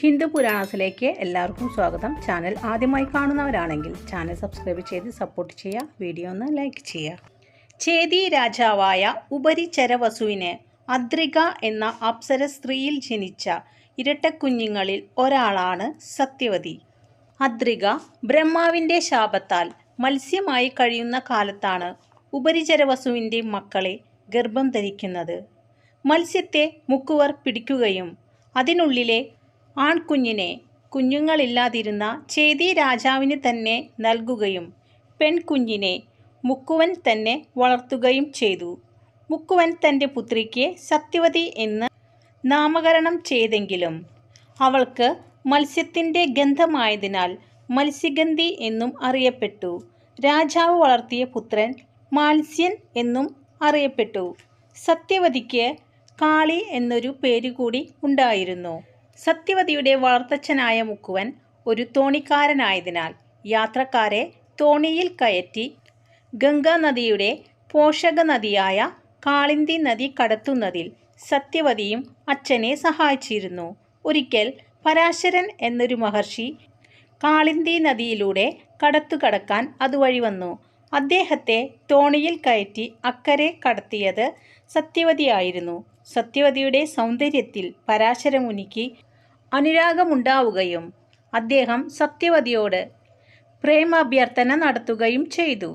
ഹിന്ദു പുരാണത്തിലേക്ക് എല്ലാവർക്കും സ്വാഗതം. ചാനൽ ആദ്യമായി കാണുന്നവരാണെങ്കിൽ ചാനൽ സബ്സ്ക്രൈബ് ചെയ്ത് സപ്പോർട്ട് ചെയ്യുക. വീഡിയോ ഒന്ന് ലൈക്ക് ചെയ്യുക. ചേതി രാജാവായ ഉപരിചരവസുവിന് അദ്രിക എന്ന അപ്സര സ്ത്രീയിൽ ജനിച്ച ഇരട്ടക്കുഞ്ഞുങ്ങളിൽ ഒരാളാണ് സത്യവതി. അദ്രിക ബ്രഹ്മാവിൻ്റെ ശാപത്താൽ മത്സ്യമായി കഴിയുന്ന കാലത്താണ് ഉപരിചരവസുവിൻ്റെ മക്കളെ ഗർഭം ധരിക്കുന്നത്. മത്സ്യത്തെ മുക്കുവർ പിടിക്കുകയും അതിനുള്ളിലെ ആൺകുഞ്ഞിനെ കുഞ്ഞുങ്ങളില്ലാതിരുന്ന ചേതി രാജാവിന് തന്നെ നൽകുകയും പെൺകുഞ്ഞിനെ മുക്കുവൻ തന്നെ വളർത്തുകയും ചെയ്തു. മുക്കുവൻ തൻ്റെ പുത്രിക്ക് സത്യവതി എന്ന് നാമകരണം ചെയ്തെങ്കിലും അവൾക്ക് മത്സ്യത്തിൻ്റെ ഗന്ധമായതിനാൽ മത്സ്യഗന്ധി എന്നും അറിയപ്പെട്ടു. രാജാവ് വളർത്തിയ പുത്രൻ മാത്സ്യൻ എന്നും അറിയപ്പെട്ടു. സത്യവതിക്ക് കാളി എന്നൊരു പേരുകൂടി ഉണ്ടായിരുന്നു. സത്യവതിയുടെ വളർത്തച്ഛനായ മുക്കുവൻ ഒരു തോണിക്കാരനായതിനാൽ യാത്രക്കാരെ തോണിയിൽ കയറ്റി ഗംഗാനദിയുടെ പോഷക നദിയായ കാളിന്തി നദി കടത്തുന്നതിൽ സത്യവതിയും അച്ഛനെ സഹായിച്ചിരുന്നു. ഒരിക്കൽ പരാശരൻ എന്നൊരു മഹർഷി കാളിന്തി നദിയിലൂടെ കടക്കാൻ അതുവഴി വന്നു. അദ്ദേഹത്തെ തോണിയിൽ കയറ്റി അക്കരെ കടത്തിയത് സത്യവതിയായിരുന്നു. സത്യവതിയുടെ സൗന്ദര്യത്തിൽ പരാശരമുനിക്ക് അനുരാഗമുണ്ടാവുകയും അദ്ദേഹം സത്യവതിയോട് പ്രേമാഭ്യർത്ഥന നടത്തുകയും ചെയ്തു.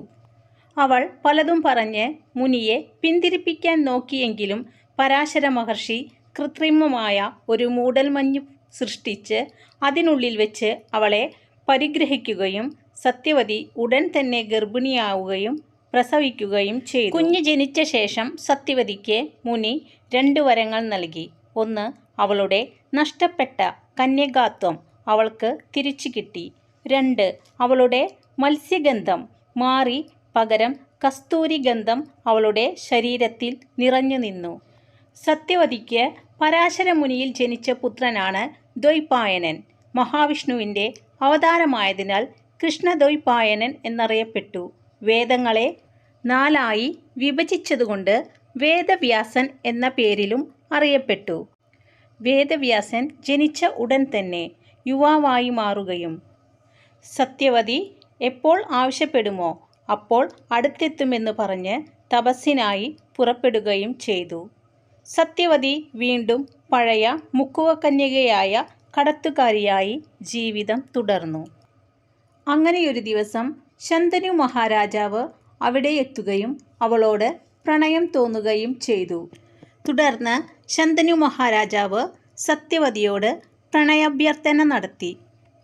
അവൾ പലതും പറഞ്ഞ് മുനിയെ പിന്തിരിപ്പിക്കാൻ നോക്കിയെങ്കിലും പരാശര മഹർഷി കൃത്രിമമായ ഒരു മൂടൽമഞ്ഞ് സൃഷ്ടിച്ച് അതിനുള്ളിൽ വെച്ച് അവളെ പരിഗ്രഹിക്കുകയും സത്യവതി ഉടൻ തന്നെ ഗർഭിണിയാവുകയും പ്രസവിക്കുകയും ചെയ്തു. കുഞ്ഞ് ജനിച്ച ശേഷം സത്യവതിക്ക് മുനി 2 വരങ്ങൾ നൽകി. ഒന്ന്, അവളുടെ നഷ്ടപ്പെട്ട കന്യകാത്വം അവൾക്ക് തിരിച്ചു കിട്ടി. 2, അവളുടെ മത്സ്യഗന്ധം മാറി പകരം കസ്തൂരി ഗന്ധം അവളുടെ ശരീരത്തിൽ നിറഞ്ഞു നിന്നു. സത്യവതിക്ക് പരാശരമുനിയിൽ ജനിച്ച പുത്രനാണ് ദ്വൈപായനൻ. മഹാവിഷ്ണുവിൻ്റെ അവതാരമായതിനാൽ കൃഷ്ണദ്വൈപായനൻ എന്നറിയപ്പെട്ടു. വേദങ്ങളെ 4 വിഭജിച്ചതുകൊണ്ട് വേദവ്യാസൻ എന്ന പേരിലും അറിയപ്പെട്ടു. വേദവ്യാസൻ ജനിച്ച ഉടൻ തന്നെ യുവാവായി മാറുകയും സത്യവതി എപ്പോൾ ആവശ്യപ്പെടുമോ അപ്പോൾ അടുത്തെത്തുമെന്ന് പറഞ്ഞ് തപസ്സിനായി പുറപ്പെടുകയും ചെയ്തു. സത്യവതി വീണ്ടും പഴയ മുക്കുവക്കന്യകയായ കടത്തുകാരിയായി ജീവിതം തുടർന്നു. അങ്ങനെയൊരു ദിവസം ശന്തനു മഹാരാജാവ് അവിടെ എത്തുകയും അവളോട് പ്രണയം തോന്നുകയും ചെയ്തു. തുടർന്ന് ശന്തനു മഹാരാജാവ് സത്യവതിയോട് പ്രണയാഭ്യർത്ഥന നടത്തി.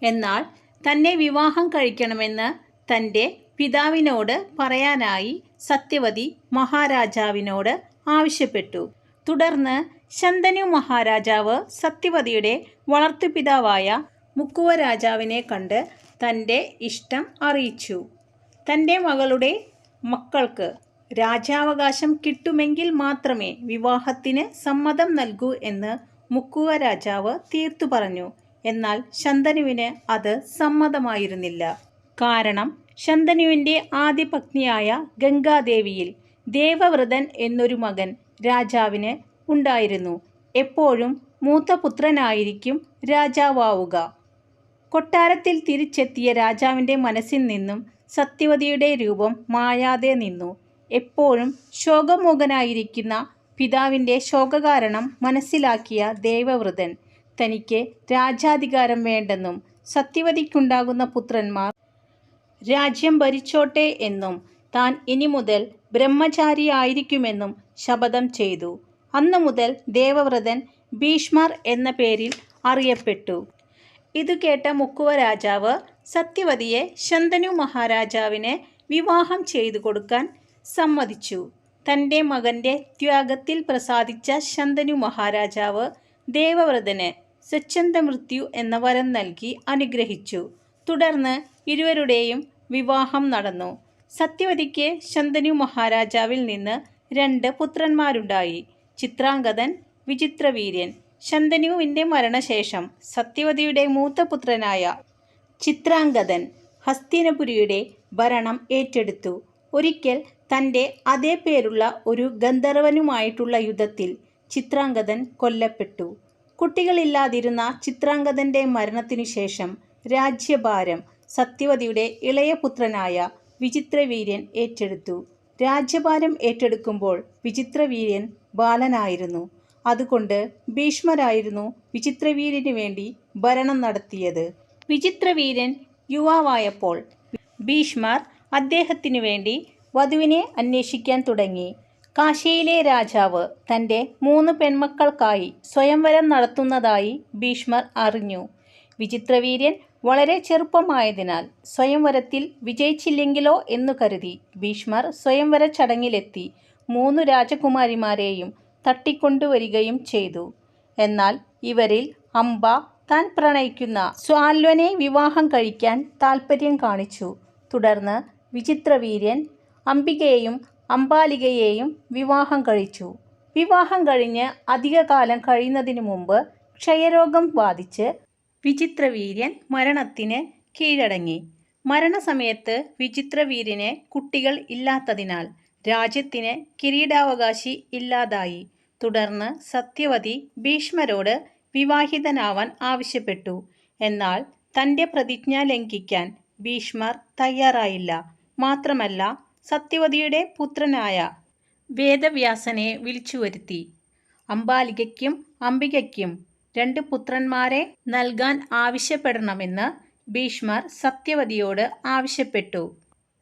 എന്നാൽ തന്നെ വിവാഹം കഴിക്കണമെന്ന് തൻ്റെ പിതാവിനോട് പറയാനായി സത്യവതി മഹാരാജാവിനോട് ആവശ്യപ്പെട്ടു. തുടർന്ന് ശന്തനു മഹാരാജാവ് സത്യവതിയുടെ വളർത്തുപിതാവായ മുക്കുവ രാജാവിനെ കണ്ട് തൻ്റെ ഇഷ്ടം അറിയിച്ചു. തൻ്റെ മകളുടെ മക്കൾക്ക് രാജാവകാശം കിട്ടുമെങ്കിൽ മാത്രമേ വിവാഹത്തിന് സമ്മതം നൽകൂ എന്ന് മുക്കുവ രാജാവ് തീർത്തു പറഞ്ഞു. എന്നാൽ ശന്തനുവിന് അത് സമ്മതമായിരുന്നില്ല. കാരണം ശന്തനുവിൻ്റെ ആദ്യ പത്നിയായ ഗംഗാദേവിയിൽ ദേവവ്രതൻ എന്നൊരു മകൻ രാജാവിന് ഉണ്ടായിരുന്നു. എപ്പോഴും മൂത്ത പുത്രനായിരിക്കും രാജാവാവുക. കൊട്ടാരത്തിൽ തിരിച്ചെത്തിയ രാജാവിൻ്റെ മനസ്സിൽ നിന്നും സത്യവതിയുടെ രൂപം മായാതെ നിന്നു. എപ്പോഴും ശോകമൂകനായിരിക്കുന്ന പിതാവിൻ്റെ ശോകകാരണം മനസ്സിലാക്കിയ ദേവവ്രതൻ തനിക്ക് രാജാധികാരം വേണ്ടെന്നും സത്യവതിക്കുണ്ടാകുന്ന പുത്രന്മാർ രാജ്യം ഭരിച്ചോട്ടെ എന്നും താൻ ഇനി മുതൽ ബ്രഹ്മചാരിയായിരിക്കുമെന്നും ശപഥം ചെയ്തു. അന്നു മുതൽ ദേവവ്രതൻ ഭീഷ്മർ എന്ന പേരിൽ അറിയപ്പെട്ടു. ഇതു കേട്ട മുക്കുവ രാജാവ് സത്യവതിയെ ശന്തനു മഹാരാജാവിന് വിവാഹം ചെയ്തു കൊടുക്കാൻ സമ്മതിച്ചു. തൻ്റെ മകൻ്റെ ത്യാഗത്തിൽ പ്രസാദിച്ച ശന്തനു മഹാരാജാവ് ദേവവ്രതന് സ്വച്ഛന്ത മൃത്യു എന്ന വരം നൽകി അനുഗ്രഹിച്ചു. തുടർന്ന് ഇരുവരുടെയും വിവാഹം നടന്നു. സത്യവതിക്ക് ശന്തനു മഹാരാജാവിൽ നിന്ന് 2 പുത്രന്മാരുണ്ടായി. ചിത്രാംഗതൻ, വിചിത്രവീര്യൻ. ശന്തനുവിൻ്റെ മരണശേഷം സത്യവതിയുടെ മൂത്ത പുത്രനായ ചിത്രാംഗതൻ ഹസ്തിനപുരിയുടെ ഭരണം ഏറ്റെടുത്തു. ഒരിക്കൽ തൻ്റെ അതേ പേരുള്ള ഒരു ഗന്ധർവനുമായിട്ടുള്ള യുദ്ധത്തിൽ ചിത്രാംഗതൻ കൊല്ലപ്പെട്ടു. കുട്ടികളില്ലാതിരുന്ന ചിത്രാംഗദൻ്റെ മരണത്തിനു ശേഷം രാജ്യഭാരം സത്യവതിയുടെ ഇളയ പുത്രനായ വിചിത്രവീര്യൻ ഏറ്റെടുത്തു. രാജ്യഭാരം ഏറ്റെടുക്കുമ്പോൾ വിചിത്രവീര്യൻ ബാലനായിരുന്നു. അതുകൊണ്ട് ഭീഷ്മരായിരുന്നു വിചിത്രവീര്യനു വേണ്ടി ഭരണം നടത്തിയത്. വിചിത്രവീര്യൻ യുവാവായപ്പോൾ ഭീഷ്മർ അദ്ദേഹത്തിനു വേണ്ടി വധുവിനെ അന്വേഷിക്കാൻ തുടങ്ങി. കാശിയിലെ രാജാവ് തൻ്റെ 3 പെൺമക്കൾക്കായി സ്വയംവരം നടത്തുന്നതായി ഭീഷ്മർ അറിഞ്ഞു. വിചിത്രവീര്യൻ വളരെ ചെറുപ്പമായതിനാൽ സ്വയംവരത്തിൽ വിജയിച്ചില്ലെങ്കിലോ എന്നു കരുതി ഭീഷ്മർ സ്വയംവര ചടങ്ങിലെത്തി 3 രാജകുമാരിമാരെയും തട്ടിക്കൊണ്ടുവരികയും ചെയ്തു. എന്നാൽ ഇവരിൽ അംബ താൻ പ്രണയിക്കുന്ന സ്വാൽവനെ വിവാഹം കഴിക്കാൻ താൽപ്പര്യം കാണിച്ചു. തുടർന്ന് വിചിത്രവീര്യൻ അംബികയെയും അംബാലികയെയും വിവാഹം കഴിച്ചു. വിവാഹം കഴിഞ്ഞ് അധികകാലം കഴിയുന്നതിനു മുമ്പ് ക്ഷയരോഗം ബാധിച്ച് വിചിത്രവീര്യൻ മരണത്തിന് കീഴടങ്ങി. മരണസമയത്ത് വിചിത്രവീര്യന് കുട്ടികൾ ഇല്ലാത്തതിനാൽ രാജ്യത്തിന് കിരീടാവകാശി ഇല്ലാതായി. തുടർന്ന് സത്യവതി ഭീഷ്മരോട് വിവാഹിതനാവാൻ ആവശ്യപ്പെട്ടു. എന്നാൽ തൻ്റെ പ്രതിജ്ഞ ലംഘിക്കാൻ ഭീഷ്മർ തയ്യാറായില്ല. മാത്രമല്ല സത്യവതിയുടെ പുത്രനായ വേദവ്യാസനെ വിളിച്ചുവരുത്തി. അംബാലികയ്ക്കും അംബികയ്ക്കും 2 പുത്രന്മാരെ നൽകാൻ ആവശ്യപ്പെടണമെന്ന് ഭീഷ്മർ സത്യവതിയോട് ആവശ്യപ്പെട്ടു.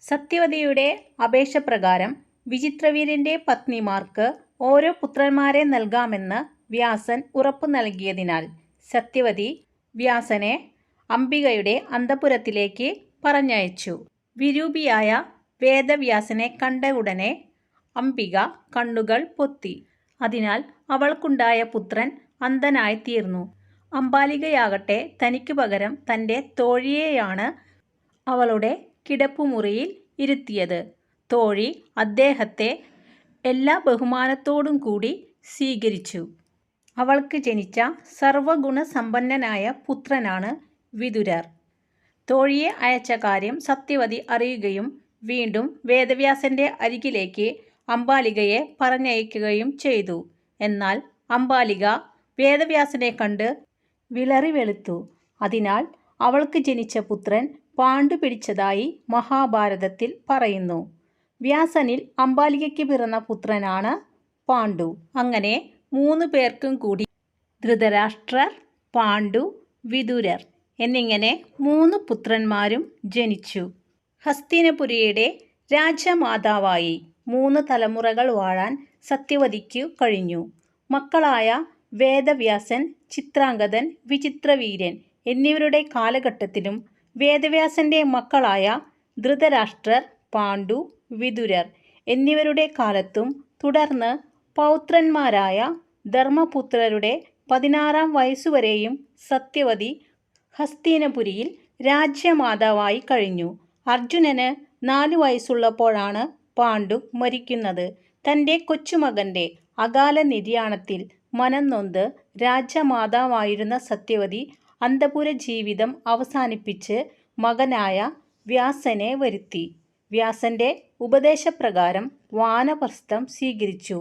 സത്യവതിയുടെ അപേക്ഷപ്രകാരം വിചിത്രവീര്യൻ്റെ പത്നിമാർക്ക് ഓരോ പുത്രന്മാരെ നൽകാമെന്ന് വ്യാസൻ ഉറപ്പു നൽകിയതിനാൽ സത്യവതി വ്യാസനെ അംബികയുടെ അന്തഃപുരത്തിലേക്ക് പറഞ്ഞയച്ചു. വിരൂപിയായ വേദവ്യാസനെ കണ്ട ഉടനെ അംബിക കണ്ണുകൾ പൊത്തി. അതിനാൽ അവൾക്കുണ്ടായ പുത്രൻ അന്ധനായിത്തീർന്നു. അംബാലികയാകട്ടെ തനിക്ക് പകരം തൻ്റെ തോഴിയെയാണ് അവളുടെ കിടപ്പുമുറിയിൽ ഇരുത്തിയത്. തോഴി അദ്ദേഹത്തെ എല്ലാ ബഹുമാനത്തോടും കൂടി സ്വീകരിച്ചു. അവൾക്ക് ജനിച്ച സർവഗുണസമ്പന്നനായ പുത്രനാണ് വിതുരർ. തോഴിയെ അയച്ച കാര്യം സത്യവതി അറിയുകയും വീണ്ടും വേദവ്യാസൻ്റെ അരികിലേക്ക് അംബാലികയെ പറഞ്ഞയക്കുകയും ചെയ്തു. എന്നാൽ അംബാലിക വേദവ്യാസനെ കണ്ട് വിളറി വെളുത്തു. അതിനാൽ അവൾക്ക് ജനിച്ച പുത്രൻ പാണ്ഡു പിടിച്ചതായി മഹാഭാരതത്തിൽ പറയുന്നു. വ്യാസനിൽ അംബാലികയ്ക്ക് പിറന്ന പുത്രനാണ് പാണ്ഡു. അങ്ങനെ 3 പേർക്കും കൂടി ധൃതരാഷ്ട്രർ, പാണ്ഡു, വിതുരർ എന്നിങ്ങനെ 3 പുത്രന്മാരും ജനിച്ചു. ഹസ്തിനപുരിയുടെ രാജമാതാവായി 3 തലമുറകൾ വാഴാൻ സത്യവതിക്കു കഴിഞ്ഞു. മക്കളായ വേദവ്യാസൻ, ചിത്രാംഗദൻ, വിചിത്രവീര്യൻ എന്നിവരുടെ കാലഘട്ടത്തിലും വേദവ്യാസൻ്റെ മക്കളായ ധൃതരാഷ്ട്രർ, പാണ്ഡു, വിതുരർ എന്നിവരുടെ കാലത്തും തുടർന്ന് പൗത്രന്മാരായ ധർമ്മപുത്രരുടെ 16-ാം വയസ്സുവരെയും സത്യവതി ഹസ്തിനപുരിയിൽ രാജ്യമാതാവായി കഴിഞ്ഞു. അർജുനന് 4 വയസ്സുള്ളപ്പോഴാണ് പാണ്ഡു മരിക്കുന്നത്. തൻ്റെ കൊച്ചുമകൻ്റെ അകാല നിര്യാണത്തിൽ മനം നൊന്ത് രാജ്യമാതാവായിരുന്ന സത്യവതി അന്തഃപുര ജീവിതം അവസാനിപ്പിച്ച് മകനായ വ്യാസനെ വരുത്തി. വ്യാസൻ്റെ ഉപദേശപ്രകാരം വാനപ്രസ്ഥം സ്വീകരിച്ചു.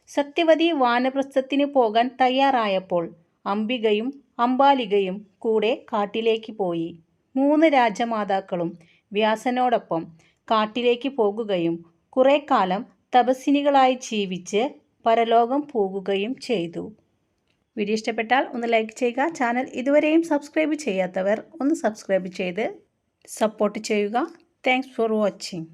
സത്യവതി വാനപ്രസ്ഥത്തിന് പോകാൻ തയ്യാറായപ്പോൾ അംബികയും അംബാലികയും കൂടെ കാട്ടിലേക്ക് പോയി. 3 രാജമാതാക്കളും വ്യാസനോടൊപ്പം കാട്ടിലേക്ക് പോകുകയും കുറേ കാലം തപസ്വിനികളായി ജീവിച്ച് പരലോകം പോകുകയും ചെയ്തു. വീഡിയോ ഇഷ്ടപ്പെട്ടാൽ ഒന്ന് ലൈക്ക് ചെയ്യുക. ചാനൽ ഇതുവരെയും സബ്സ്ക്രൈബ് ചെയ്യാത്തവർ ഒന്ന് സബ്സ്ക്രൈബ് ചെയ്ത് സപ്പോർട്ട് ചെയ്യുക. Thanks for watching.